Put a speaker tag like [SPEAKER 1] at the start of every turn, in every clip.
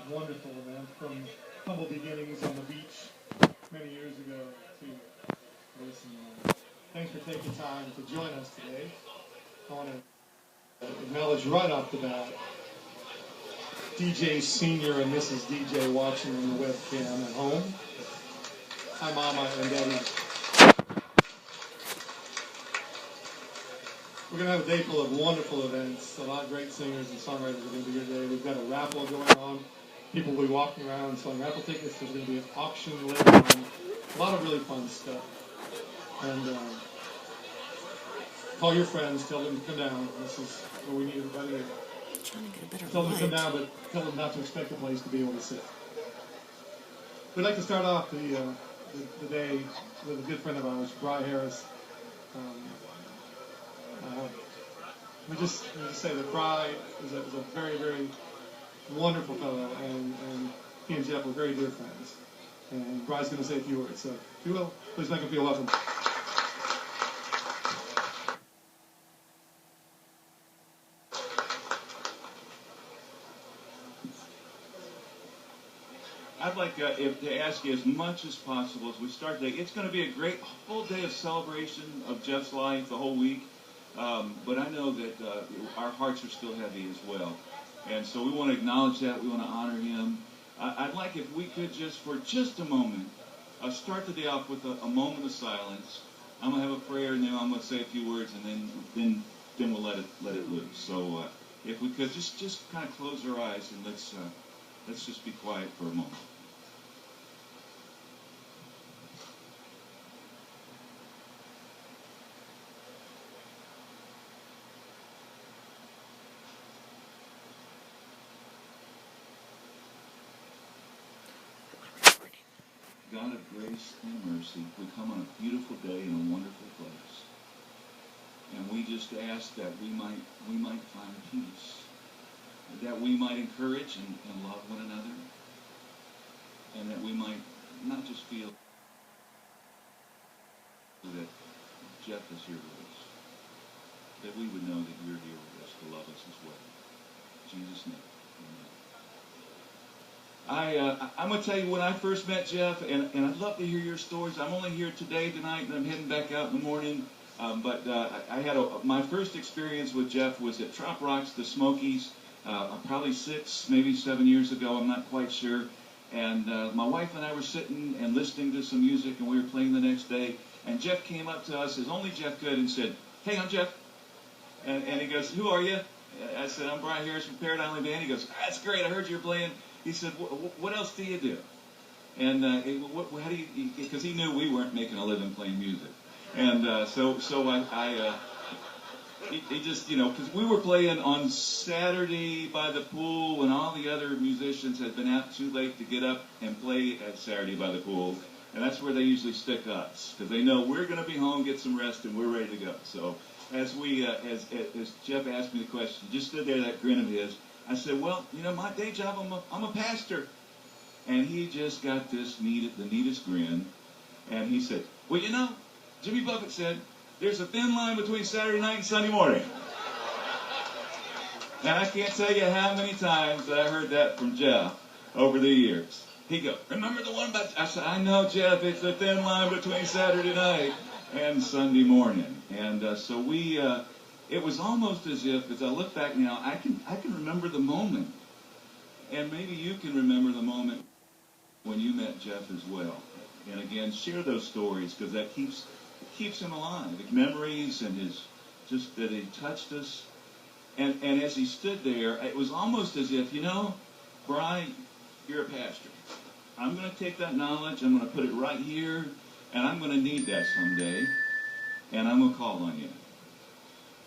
[SPEAKER 1] wonderful event from humble beginnings on the beach many years ago to this. And thanks for taking time to join us today. I want to acknowledge right off the bat DJ Senior and Mrs. DJ watching on the webcam at home. Hi, Mama and Daddy. We're going to have a day full of wonderful events. A lot of great singers and songwriters are going to be here today. We've got a raffle going on. People will be walking around selling raffle tickets. There's going to be an auction later on. A lot of really fun stuff. And call your friends. Tell them to come down. This is where we need everybody here.
[SPEAKER 2] Trying to get a better
[SPEAKER 1] Tell them
[SPEAKER 2] light.
[SPEAKER 1] to come down, but tell them not to expect a place to be able to sit. We'd like to start off the day with a good friend of ours, Bry Harris. We just say that Bry is a very, very wonderful fellow, and he and Jeff were very dear friends. And Bry's going to say a few words, so if you will, please make him feel welcome.
[SPEAKER 3] I'd like to ask you as much as possible as we start today. It's going to be a great full day of celebration of Jeff's life the whole week. But I know that our hearts are still heavy as well. And so we want to acknowledge that. We want to honor him. I'd like if we could just, for just a moment, start the day off with a moment of silence. I'm going to have a prayer, and then I'm going to say a few words, and then we'll let it loose. So if we could just kind of close our eyes, and let's just be quiet for a moment. God of grace and mercy, we come on a beautiful day in a wonderful place. And we just ask that we might find peace, that we might encourage and love one another, and that we might not just feel that Jeff is here with us, that we would know that you're here with us to love us as well. In Jesus' name, amen. I'm going to tell you when I first met Jeff, and I'd love to hear your stories. I'm only here tonight, and I'm heading back out in the morning. But I had my first experience with Jeff was at Trop Rocks, the Smokies, probably 6, maybe 7 years ago. I'm not quite sure. And my wife and I were sitting and listening to some music, and we were playing the next day. And Jeff came up to us, as only Jeff could, and said, "Hey, I'm Jeff." And he goes, "Who are you?" I said, "I'm Brian Harris from Paradigm Island Band." He goes, "That's great. I heard you were playing." He said, "What else do you do?" And how do you? Because he knew we weren't making a living playing music, and he just, because we were playing on Saturday by the pool, and all the other musicians had been out too late to get up and play at Saturday by the pool, and that's where they usually stick us, because they know we're going to be home, get some rest, and we're ready to go. So as Jeff asked me the question, just stood there, that grin of his. I said, "Well, my day job, I'm a pastor." And he just got the neatest grin. And he said, "Well, Jimmy Buffett said, there's a thin line between Saturday night and Sunday morning." And I can't tell you how many times that I heard that from Jeff over the years. He'd go, "Remember the one about..." I said, "I know, Jeff, it's the thin line between Saturday night and Sunday morning." And so it was almost as if, as I look back now, I can remember the moment. And maybe you can remember the moment when you met Jeff as well. And again, share those stories, because that keeps him alive. The memories and just that he touched us. And as he stood there, it was almost as if, Brian, you're a pastor. I'm going to take that knowledge, I'm going to put it right here, and I'm going to need that someday, and I'm going to call on you.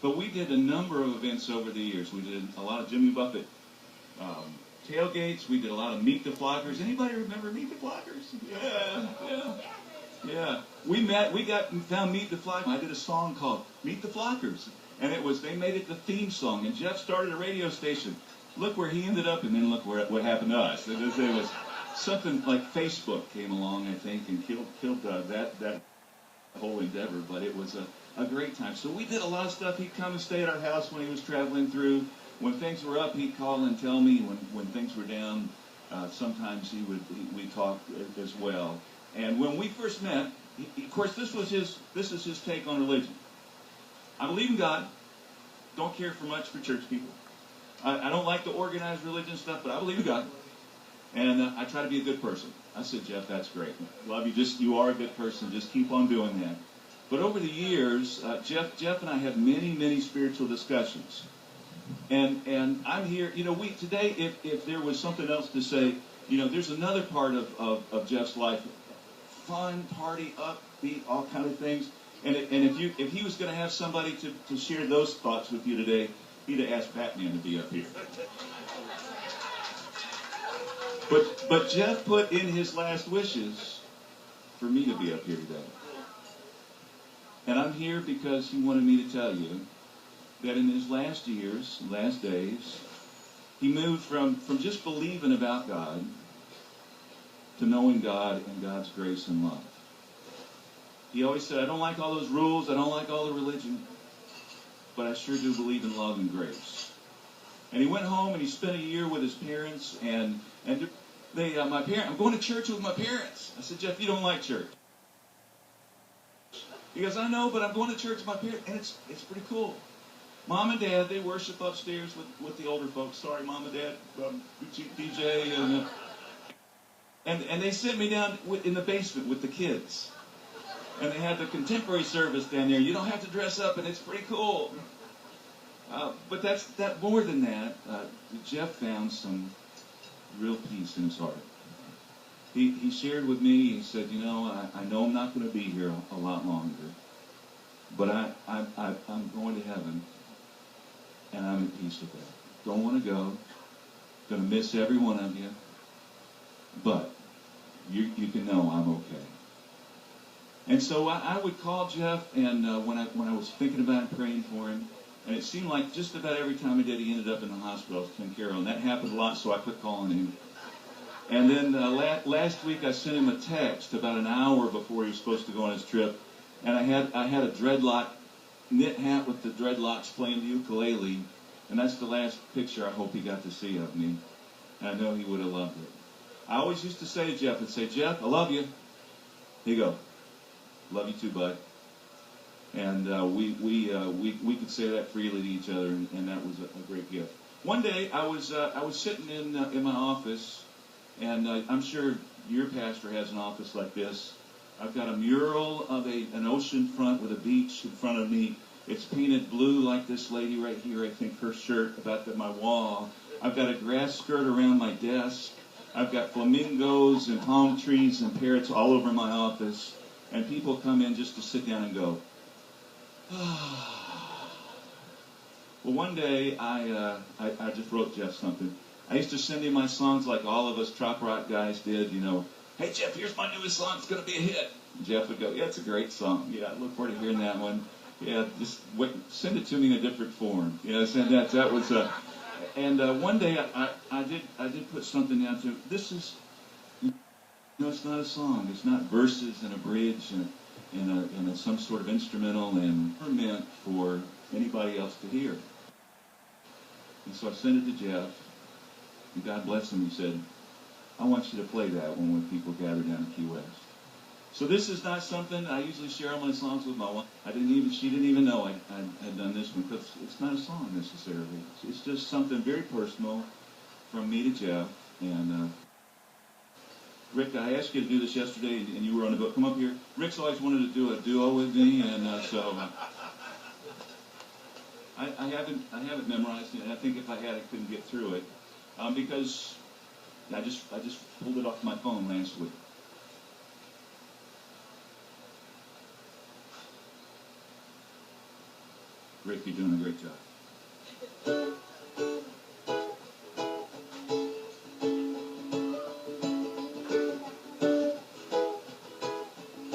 [SPEAKER 3] But we did a number of events over the years. We did a lot of Jimmy Buffett tailgates. We did a lot of Meet the Flockers. Anybody remember Meet the Flockers? Yeah. We found Meet the Flockers. I did a song called Meet the Flockers. And they made it the theme song. And Jeff started a radio station. Look where he ended up, and then look what happened to us. It was something like Facebook came along, I think, and killed that whole endeavor. But it was a great time. So we did a lot of stuff. He'd come and stay at our house when he was traveling through. When things were up, he'd call and tell me. When things were down, Sometimes we talked as well. And when we first met, of course, this is his take on religion. I believe in God. Don't care for much for church people. I don't like the organized religion stuff, but I believe in God. And I try to be a good person. I said, Jeff, that's great. Love you. You are a good person. Just keep on doing that. But over the years, Jeff and I had many, many spiritual discussions. And I'm here, today, if there was something else to say, there's another part of Jeff's life. Fun, party, upbeat, all kind of things. And if he was going to have somebody to share those thoughts with you today, he'd have asked Batman to be up here. But Jeff put in his last wishes for me to be up here today. And I'm here because he wanted me to tell you that in his last years, last days, he moved from just believing about God to knowing God and God's grace and love. He always said, I don't like all those rules, I don't like all the religion, but I sure do believe in love and grace. And he went home and he spent a year with his parents, and I'm going to church with my parents. I said, Jeff, you don't like church. He goes, I know, but I'm going to church with my parents, and it's pretty cool. Mom and Dad, they worship upstairs with the older folks. Sorry, Mom and Dad, DJ, and they sent me down in the basement with the kids. And they had the contemporary service down there. You don't have to dress up, and it's pretty cool. But more than that, Jeff found some real peace in his heart. He shared with me, he said, I know I'm not going to be here a lot longer, but I'm going to heaven, and I'm at peace with that. Don't want to go. Going to miss every one of you, but you can know I'm okay. And so I would call Jeff, and when I was thinking about it, praying for him, and it seemed like just about every time I did, he ended up in the hospital, taken care of. And that happened a lot, so I quit calling him. And then last week, I sent him a text about an hour before he was supposed to go on his trip, and I had a dreadlock knit hat with the dreadlocks playing the ukulele, and that's the last picture I hope he got to see of me. And I know he would have loved it. I always used to say to Jeff, Jeff, I love you. Here you go. Love you too, bud. And we could say that freely to each other, and that was a great gift. One day I was sitting in my office, and I'm sure your pastor has an office like this. I've got a mural of an ocean front with a beach in front of me. It's painted blue like this lady right here. I think her shirt about my wall. I've got a grass skirt around my desk. I've got flamingos and palm trees and parrots all over my office. And people come in just to sit down and go, ah. Well, one day I just wrote Jeff something. I used to send him my songs like all of us trop rock guys did, Hey, Jeff, here's my newest song. It's going to be a hit. And Jeff would go, yeah, it's a great song. Yeah, I look forward to hearing that one. Yeah, just send it to me in a different form. Send that. That was and one day I did put something down to him. This is... it's not a song. It's not verses and a bridge and some sort of instrumental and meant for anybody else to hear. And so I sent it to Jeff, and God bless him. He said, I want you to play that one when people gather down in Key West. So this is not something I usually share all my songs with my wife. She didn't even know I had done this one, because it's not a song necessarily. It's just something very personal from me to Jeff. And Rick, I asked you to do this yesterday, and you were on the boat. Come up here. Rick's always wanted to do a duo with me, and so I haven't memorized it. And I think if I had, I couldn't get through it because I just pulled it off my phone last week. Rick, you're doing a great job.